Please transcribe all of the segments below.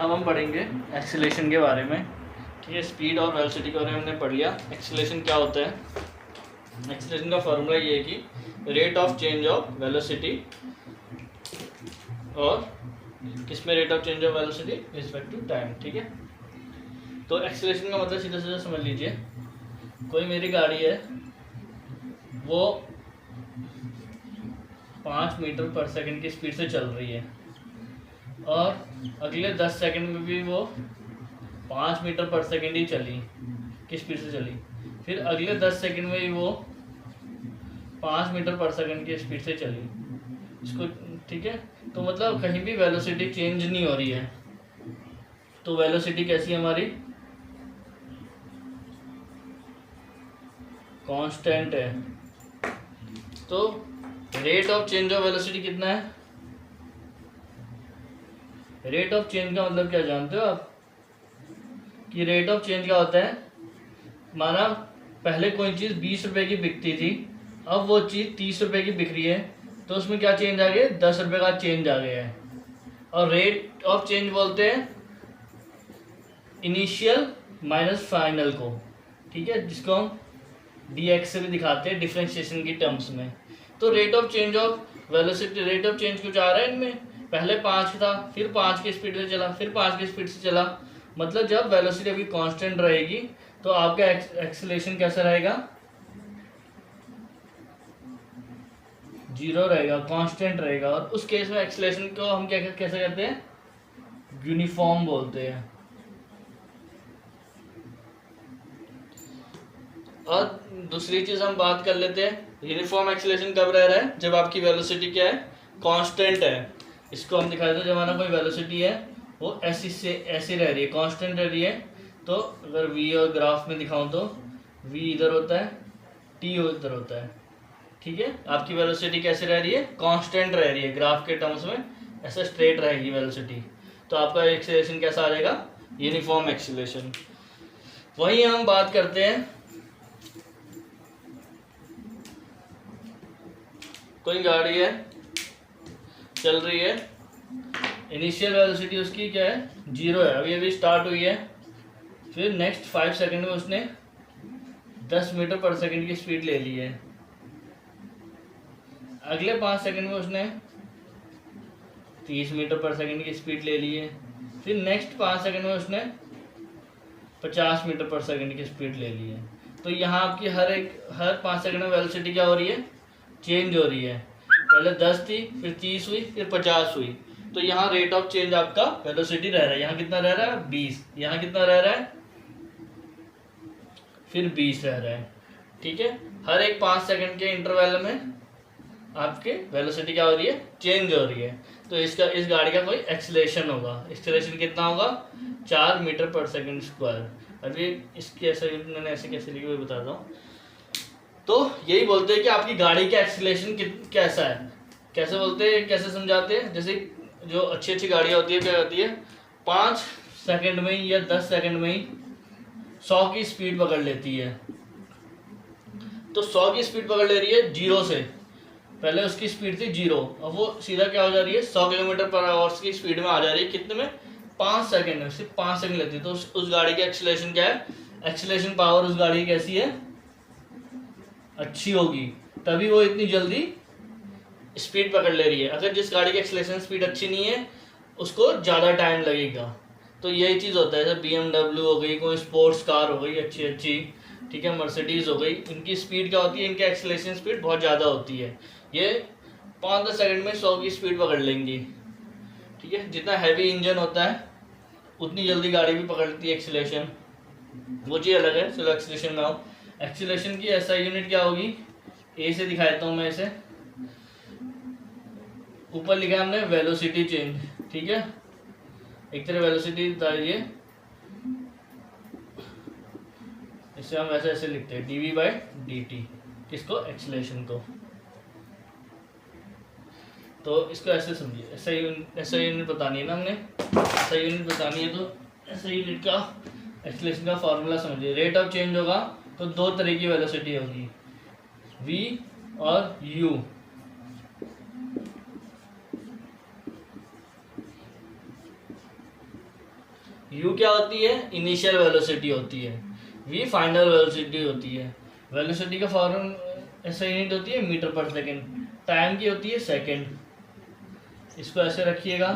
अब हम पढ़ेंगे एक्सीलरेशन के बारे में। ठीक है, स्पीड और वेलोसिटी के बारे में हमने पढ़ लिया। एक्सीलरेशन क्या होता है? एक्सीलरेशन का फॉर्मूला ये है कि rate of change of velocity और किसमें rate of change of velocity respect to time. ठीक है, तो एक्सीलरेशन का मतलब सीधा सीधा समझ लीजिए, कोई मेरी गाड़ी है, वो 5 मीटर पर सेकंड की स्पीड से चल रही है और अगले 10 सेकंड में भी वो 5 मीटर पर सेकंड ही चली, किस स्पीड से चली, फिर अगले 10 सेकंड में ही वो 5 मीटर पर सेकंड की स्पीड से चली इसको। ठीक है, तो मतलब कहीं भी वेलोसिटी चेंज नहीं हो रही है। तो वेलोसिटी कैसी है हमारी? कांस्टेंट है। तो rate of change of velocity कितना है? रेट ऑफ चेंज का मतलब क्या जानते हो आप? कि रेट ऑफ चेंज क्या होता है? माना पहले कोई चीज़ 20 रुपए की बिकती थी, अब वो चीज़ 30 रुपए की बिक रही है, तो उसमें क्या चेंज आ गया? 10 रुपए का चेंज आ गया है। और रेट ऑफ चेंज बोलते हैं इनिशियल माइनस फाइनल को। ठीक है, जिसको हम dx से भी दिखाते हैं डिफरेंशिएशन की टर्म्स में। तो rate of change of velocity, rate of change कुछ आ रहा है इनमें, पहले 5 था, फिर 5 की स्पीड से चला, फिर 5 की स्पीड से चला। मतलब जब वेलोसिटी अभी कांस्टेंट रहेगी तो आपका एक्सेलरेशन कैसा रहेगा? 0 रहेगा, कांस्टेंट रहेगा। और उस केस में एक्सेलरेशन को हम क्या कैसे कहते हैं? यूनिफॉर्म बोलते हैं। और दूसरी चीज हम बात कर लेते हैं, यूनिफॉर्म एक्सेलरेशन कब रह रहा है? जब आपकी वेलोसिटी क्या है? कांस्टेंट है। इसको हम दिखा देते हैं, जब हमारा कोई वेलोसिटी है वो ऐसी से ऐसी रह रही है, कांस्टेंट रह रही है। तो अगर v और ग्राफ में दिखाऊं तो v इधर होता है, t इधर होता है। ठीक है, आपकी वेलोसिटी कैसे रह रही है? कांस्टेंट रह रही है। ग्राफ के टर्म्स में ऐसा स्ट्रेट रहेगी वेलोसिटी, तो आपका एक्सेलरेशन कैसा आ जाएगा? Uniform acceleration. वही हम बात करते हैं, कोई गाड़ी है, चल रही है, इनिशियल वेलोसिटी उसकी क्या है? 0 है, अभी अभी स्टार्ट हुई है। फिर नेक्स्ट 5 सेकंड में उसने 10 मीटर पर सेकंड की स्पीड ले ली है। अगले 5 सेकंड में उसने 30 मीटर पर सेकंड की स्पीड ले ली है। फिर नेक्स्ट 5 सेकंड में उसने 50 मीटर पर सेकंड की स्पीड ले ली है। तो यहाँ आपकी हर 5 सेकंड में वेलोसिटी क्या हो रही है? चेंज हो रही है। पहले 10 थी, फिर 30 हुई, फिर 50 हुई। तो यहाँ रेट ऑफ चेंज आपका वेलोसिटी रह रहा है, यहाँ कितना रह रहा है? 20। यहाँ कितना रह रहा है? फिर 20 रह रहा है। ठीक है, हर एक 5 सेकंड के इंटरवल में आपके वेलोसिटी क्या हो रही है? चेंज हो रही है। तो इस गाड़ी का कोई एक्सीलरेशन होगा। एक्सीलरेशन कितना होगा? 4 मीटर पर सेकंड स्क्वायर। अभी इसकी ऐसे मैंने ऐसे कैसे लिखी हुई बताता हूँ। तो यही बोलते हैं कि आपकी गाड़ी का एक्सीलरेशन कैसा है। कैसे बोलते हैं, कैसे समझाते हैं? जैसे जो अच्छी अच्छी गाड़ियाँ होती है, क्या होती है? 5 सेकंड में या 10 सेकंड में ही 100 की स्पीड पकड़ लेती है। तो 100 की स्पीड पकड़ ले रही है 0 से, पहले उसकी स्पीड थी 0, अब वो सीधा क्या हो जा रही है? 100 किलोमीटर पर आवर्स की स्पीड में आ जा रही है। कितने में? 5 सेकंड में, सिर्फ 5 सेकंड लेती है। तो उस गाड़ी की एक्सीलरेशन क्या है? एक्सीलरेशन पावर उस गाड़ी की कैसी है? अच्छी होगी, तभी वो इतनी जल्दी स्पीड पकड़ ले रही है। अगर जिस गाड़ी की एक्सीलरेशन स्पीड अच्छी नहीं है उसको ज़्यादा टाइम लगेगा। तो यही चीज़ होता है, जैसे BMW हो गई, कोई स्पोर्ट्स कार हो गई अच्छी अच्छी, ठीक है, मर्सिडीज़ हो गई, इनकी स्पीड क्या होती है? इनकी एक्सीलरेशन स्पीड बहुत ज़्यादा होती है। ये 5-10 सेकंड में 100 की स्पीड पकड़ लेंगी। ठीक है, जितना हैवी इंजन होता है उतनी जल्दी गाड़ी भी पकड़ती है एक्सीलरेशन, वो चीज़ अलग है। चलो एक्सीलरेशन में आओ। एक्सीलरेशन की ऐसा यूनिट क्या होगी? ए से दिखा देता हूँ मैं इसे। ऊपर लिखा है हमने वेलोसिटी चेंज। ठीक है, एक तरह वेलोसिटी बताइए, इसे हम ऐसे ऐसे लिखते हैं dv/dt। किसको? एक्सीलरेशन को। तो इसको ऐसे समझिए, ऐसा यूनिट बतानी है ना हमने, ऐसा यूनिट बतानी है। तो ऐसा यूनिट का एक्सीलरेशन का फॉर्मूला समझिए। रेट ऑफ चेंज होगा तो 2 तरह की वेलोसिटी होगी, v और u। यू क्या होती है, इनिशियल वेलोसिटी होती है, वी फाइनल वेलोसिटी होती है। वेलोसिटी का फॉर्म ऐसे यूनिट होती है मीटर पर सेकेंड, टाइम की होती है सेकेंड। इसको ऐसे रखिएगा।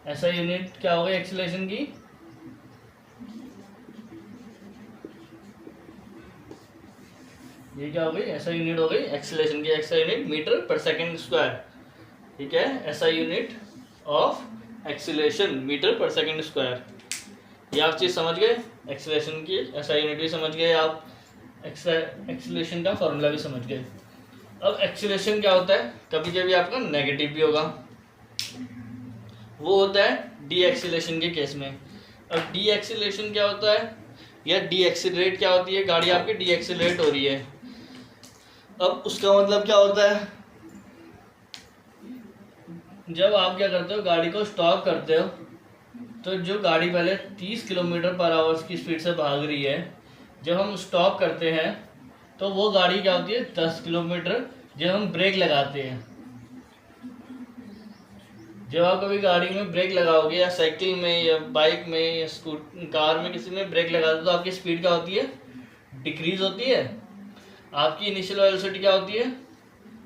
ऐसा यूनिट क्या होगा एक्सीलरेशन की, ये क्या हो गई, ऐसा यूनिट हो गई एक्सीलरेशन की, ऐसा यूनिट मीटर पर सेकेंड स्क्वायर। ठीक है, ऐसा यूनिट ऑफ एक्सीलरेशन मीटर पर सेकेंड स्क्वायर। ये आप चीज़ समझ गए, एक्सीलरेशन की ऐसा यूनिट भी समझ गए आप, एक्सीलरेशन का फॉर्मूला भी समझ गए। अब एक्सीलरेशन क्या होता है, कभी कभी आपका नेगेटिव भी होगा, वो होता है डी एक्सीलरेशन के केस में। अब डी एक्सीलरेशन क्या होता है, या डी एक्सीलरेट क्या होती है, गाड़ी आपकी डी एक्सीलरेट हो रही है। अब उसका मतलब क्या होता है, जब आप क्या करते हो, गाड़ी को स्टॉप करते हो, तो जो गाड़ी पहले 30 किलोमीटर पर आवर्स की स्पीड से भाग रही है, जब हम स्टॉप करते हैं तो वो गाड़ी क्या होती है 10 किलोमीटर। जब हम ब्रेक लगाते हैं, जब आप कभी गाड़ी में ब्रेक लगाओगे या साइकिल में या बाइक में या कार में किसी में ब्रेक लगाते हो, तो आपकी स्पीड क्या होती है, डिक्रीज होती है। आपकी इनिशियल वेलोसिटी क्या होती है,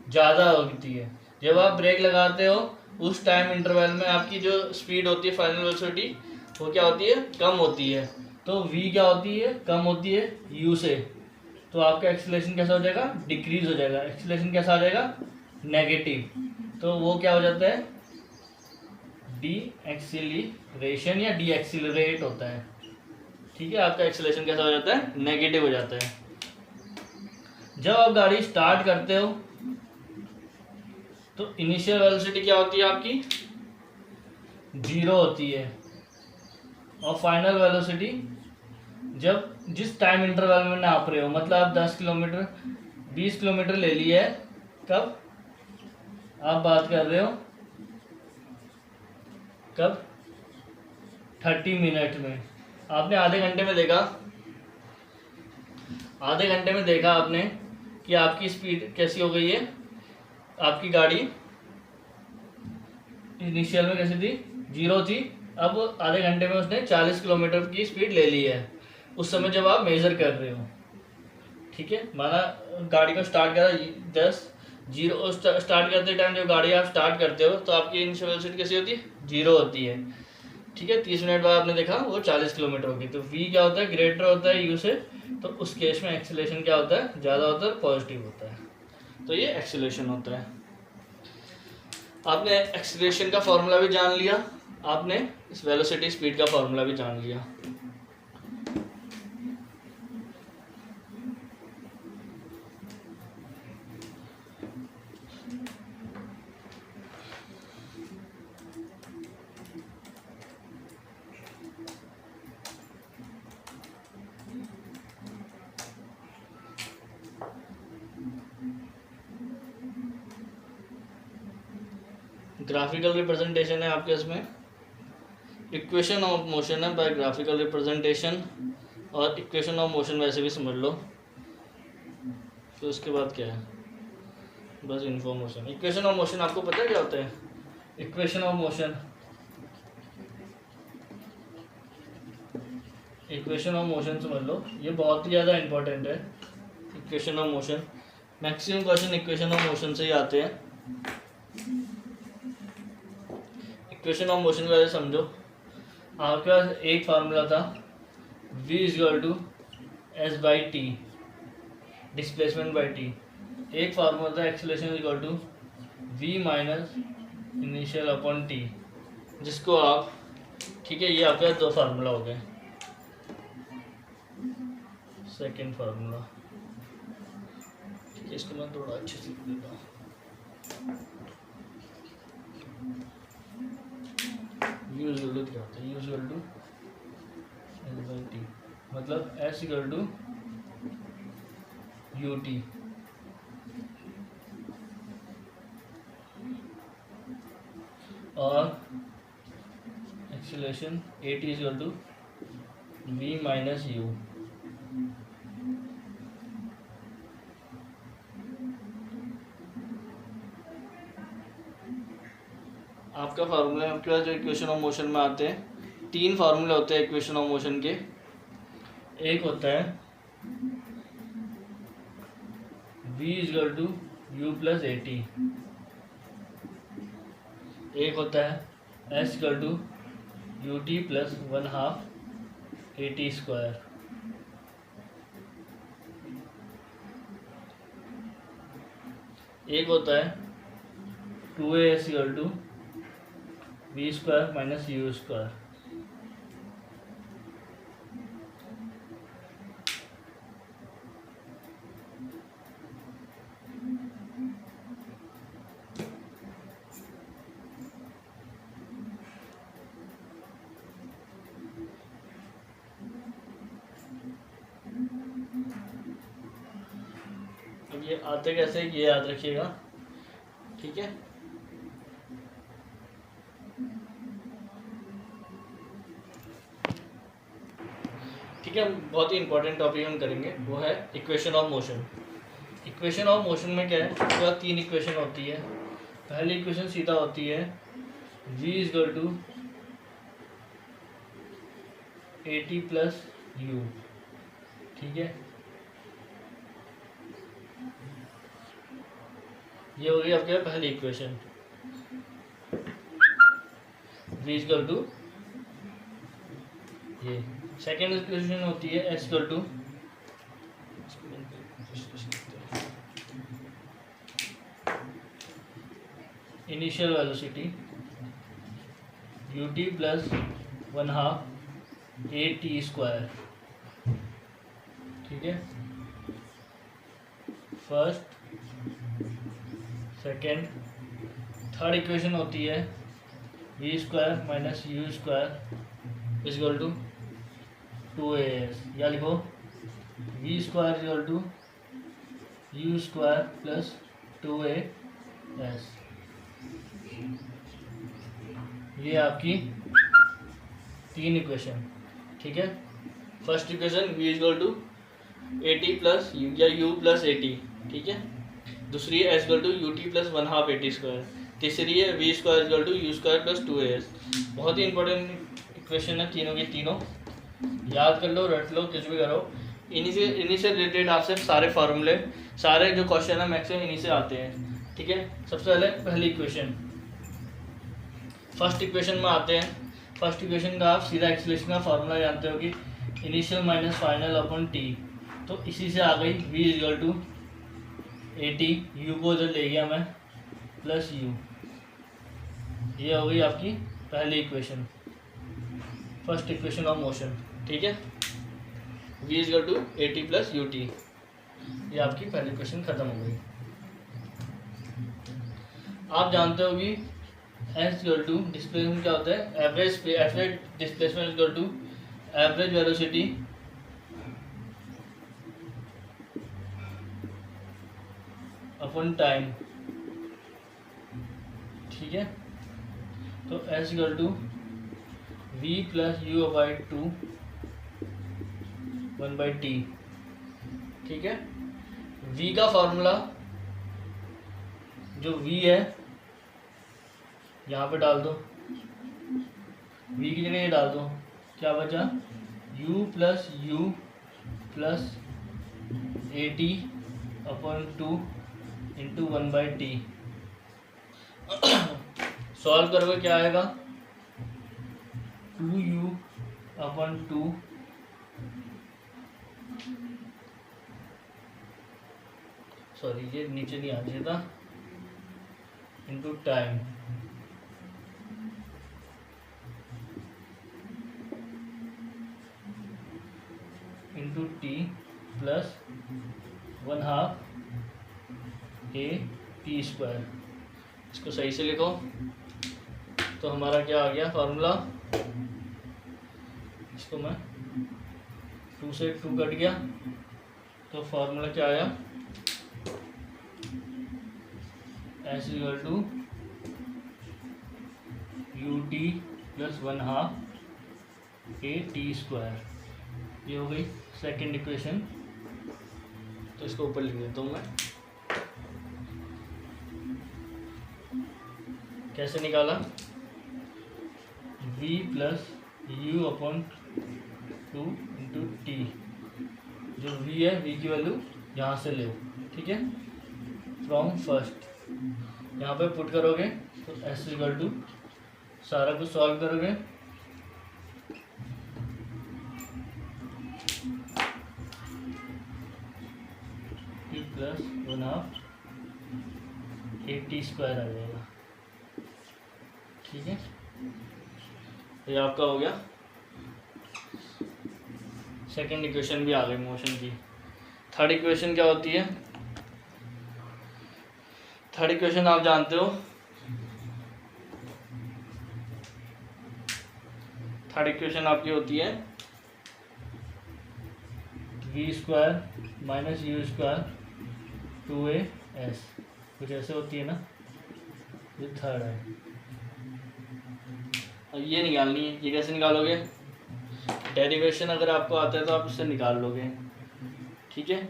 ज़्यादा होती है। जब आप ब्रेक लगाते हो उस टाइम इंटरवल में आपकी जो स्पीड होती है फाइनल वेलोसिटी, वो क्या होती है, कम होती है। तो v क्या होती है, कम होती है u से। तो आपका एक्सीलरेशन कैसा हो जाएगा, डिक्रीज हो जाएगा। एक्सीलरेशन कैसा आ जाएगा, नेगेटिव। तो वो क्या हो जाता है, डी एक्सीलरेशन या डी एक्सीलरेट होता है। ठीक है, आपका एक्सीलरेशन कैसा हो जाता है, नेगेटिव हो जाता है। जब आप गाड़ी स्टार्ट करते हो तो इनिशियल वेलोसिटी क्या होती है आपकी, 0 होती है, और फाइनल वेलोसिटी जब जिस टाइम इंटरवल में नाप रहे हो, मतलब आप 10 किलोमीटर 20 किलोमीटर ले लिए है, कब आप बात कर रहे हो, कब 30 मिनट में। आपने आधे घंटे में देखा, आधे घंटे में देखा आपने कि आपकी स्पीड कैसी हो गई है, आपकी गाड़ी इनिशियल में कैसी थी, 0 थी, अब आधे घंटे में उसने 40 किलोमीटर की स्पीड ले ली है, उस समय जब आप मेजर कर रहे हो। ठीक है, माना गाड़ी को स्टार्ट करा 10 स्टार्ट करते टाइम जब गाड़ी आप स्टार्ट करते हो तो आपकी इनिशियल वेलोसिटी कैसी होती है, 0 होती है। ठीक है, 30 मिनट बाद आपने देखा वो 40 किलोमीटर होगी। तो v क्या होता है, ग्रेटर होता है u से, तो उस केस में एक्सीलरेशन क्या होता है, ज़्यादा होता है, पॉजिटिव होता है। तो ये एक्सीलरेशन होता है। आपने एक्सीलरेशन का फॉर्मूला भी जान लिया, आपने इस वेलोसिटी स्पीड का फॉर्मूला भी जान लिया। ग्राफिकल रिप्रेजेंटेशन है आपके इसमें, इक्वेशन ऑफ मोशन है बाय ग्राफिकल रिप्रेजेंटेशन, और इक्वेशन ऑफ मोशन वैसे भी समझ लो। तो उसके बाद क्या है, बस इन्फॉर्मेशन। इक्वेशन ऑफ मोशन आपको पता है क्या होता है, equation of motion, equation of motion समझ लो, ये बहुत ही ज़्यादा इंपॉर्टेंट है। Equation of motion, maximum question equation of motion से ही आते हैं। इक्वेशन ऑफ मोशन वैसे समझो, आपके पास एक फार्मूला था v = s/t, displacement by T. एक फार्मूला था acceleration = v - initial upon T, जिसको आप, ठीक है, ये आपके पास दो फार्मूला हो गए। सेकेंड फार्मूला, ठीक है, इसको मैं थोड़ा अच्छे से लिख देता हूँ। u = क्या होता है, u = s/t, मतलब s = ut, और एक्सीलरेशन at = v - u। आपका फार्मूला आपके पास जो इक्वेशन ऑफ मोशन में आते हैं, 3 फार्मूले होते हैं इक्वेशन ऑफ मोशन के। एक होता है v equal to u plus a t, एक होता है s equal to u t plus 1/2 a t square, एक होता है 2as equal to v square minus u square. अब ये आते कैसे, ये याद रखिएगा, ठीक है। ठीक है, बहुत ही इंपॉर्टेंट टॉपिक हम करेंगे, वो है equation of motion. Equation of motion में क्या है, उसके बाद 3 इक्वेशन होती है। पहली इक्वेशन सीधा होती है v equal to a t plus u, ठीक है। ये हो गई आपके पहली इक्वेशन, v इजल टू ये। सेकेंड इक्वेशन होती है s equal to initial velocity ut plus 1/2 a t square, ठीक है। फर्स्ट, सेकेंड, थर्ड इक्वेशन होती है v square minus u square equal to 2as, या लिखो v square equal to u square plus 2as। ये आपकी 3 इक्वेशन, ठीक है। First equation v equal to a t plus u या u प्लस ए टी, ठीक है। दूसरी है s equal to u t plus 1/2 a t square. तीसरी है v square equal to u square plus 2as। बहुत ही इंपॉर्टेंट इक्वेशन है तीनों की तीनों, याद कर लो, रट लो, कुछ भी करो। इन्हीं से रिलेटेड आपसे सारे फार्मूले, सारे जो क्वेश्चन है मैक्सिमम इन्हीं से आते हैं, ठीक है। सबसे पहले पहली इक्वेशन, फर्स्ट इक्वेशन में आते हैं। फर्स्ट इक्वेशन का आप सीधा एक्सेलरेशन का फार्मूला जानते हो कि initial minus final upon T, तो इसी से आ गई v equal to a t, u को इधर ले गया मैं, प्लस यू। ये हो गई आपकी पहली equation, first equation of motion, ठीक है। v equal to a t plus u t, ये आपकी पहली इक्वेशन खत्म हो गई। आप जानते हो कि s इक्वल टू डिस्प्लेसमेंट क्या होता है, average displacement equal to average velocity upon time, ठीक है। तो s equal to v plus u by 2 1/t, ठीक है। v का फॉर्मूला जो v है यहाँ पे डाल दो, v की जगह ये डाल दो, क्या बचा, u plus you plus a T upon 2 into 1/t। Solve करोगे क्या आएगा, 2u अपॉन 2 सॉरी ये नीचे नहीं आना चाहिए था, into time into T plus 1/2 a t square. इसको सही से लिखो, तो हमारा क्या आ गया फार्मूला, इसको मैं 2 से 2 कट गया, तो फार्मूला क्या आया, s equal to u t plus 1/2 a t square. ये हो गई सेकेंड इक्वेशन, तो इसको ऊपर लिख देता हूँ मैं, कैसे निकाला, v plus u upon 2 into T. जो v है, v की वैल्यू यहाँ से ले, ठीक है, फ्रॉम फर्स्ट यहाँ पे पुट करोगे तो s इक्वल टू, सारा कुछ सॉल्व करोगे p प्लस 1/2 80 स्क्वायर आ जाएगा, ठीक है। ये आपका हो गया। सेकंड इक्वेशन भी आ गई मोशन की। थर्ड इक्वेशन क्या होती है, थर्ड इक्वेशन आप जानते हो, थर्ड इक्वेशन आपकी होती है v square minus u square 2as, कुछ ऐसे होती है ना, ये थर्ड है। अब ये निकालनी है, ये कैसे निकालोगे, डेरिवेशन अगर आपको आता है तो आप इससे निकाल लोगे, ठीक है।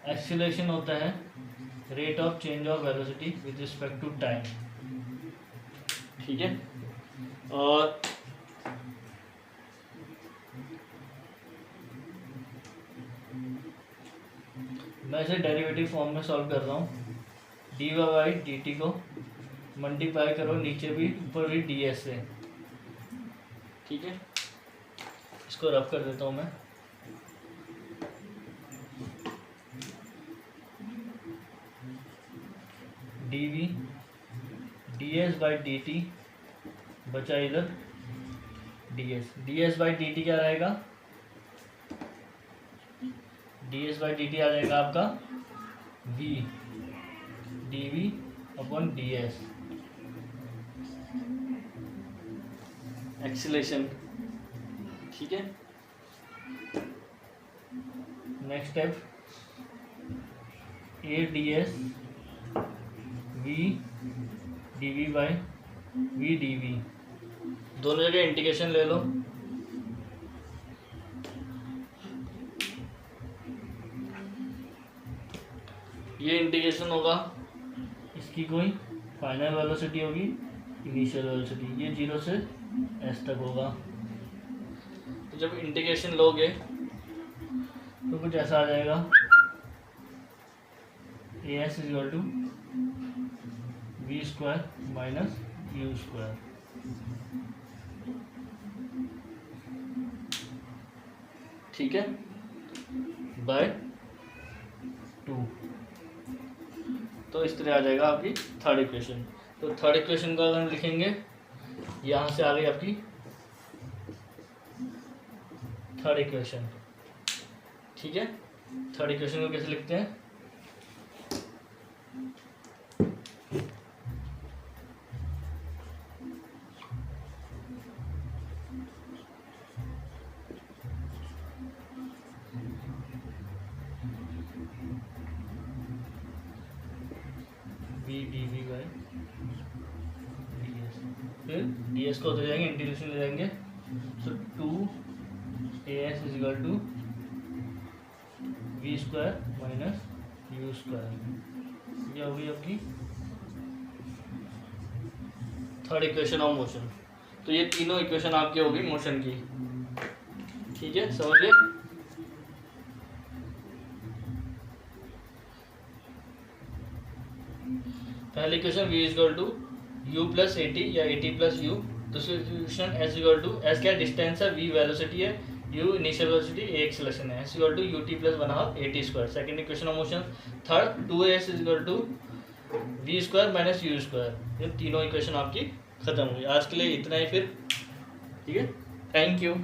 एक्सीलरेशन होता है rate of change of velocity with respect to time, ठीक है। और मैं इसे डेरिवेटिव फॉर्म में सॉल्व कर रहा हूँ। D Y by D T को मल्टीप्लाई करो नीचे भी ऊपर भी डी एस से, ठीक है। इसको रफ कर देता हूँ मैं। D V D S by D T बचा इधर D S by D T क्या रहेगा, D S by D T आ जाएगा आपका v D V upon D S, acceleration, ठीक है। Next step a D S V D V by V D V, दोनों जगह इंटीग्रेशन ले लो। ये इंटीग्रेशन होगा, इसकी कोई फाइनल वेलोसिटी होगी, इनिशियल वेलोसिटी, ये 0 से s तक होगा। तो जब इंटीग्रेशन लोगे तो कुछ ऐसा आ जाएगा, A S is equal to v square minus u square, ठीक है, बाय 2। तो इस तरह आ जाएगा आपकी थर्ड इक्वेशन। तो थर्ड इक्वेशन को अगर लिखेंगे, यहाँ से आ गई आपकी थर्ड इक्वेशन, ठीक है। थर्ड इक्वेशन को कैसे लिखते हैं, D V by D S, फिर डी एस को उधर जाएंगे, इंटीग्रेशन ले जाएंगे, so 2as is equal to v square minus u square. ये होगी आपकी थर्ड इक्वेशन ऑफ मोशन। तो ये तीनों इक्वेशन आपकी होगी मोशन की, ठीक है, समझिए। पहली equation v is equal to u plus a t या ए टी प्लस यू। दूसरी equation s equal to, s क्या डिस्टेंस है, v वेलोसिटी है, u initial velocity, a acceleration है, s equal to u t plus 1/2 a t square. Second equation of motion. Third 2as is equal to v square minus u square. ये तीनों equation आपकी खत्म हुई। आज के लिए इतना ही फिर, ठीक है, थैंक यू।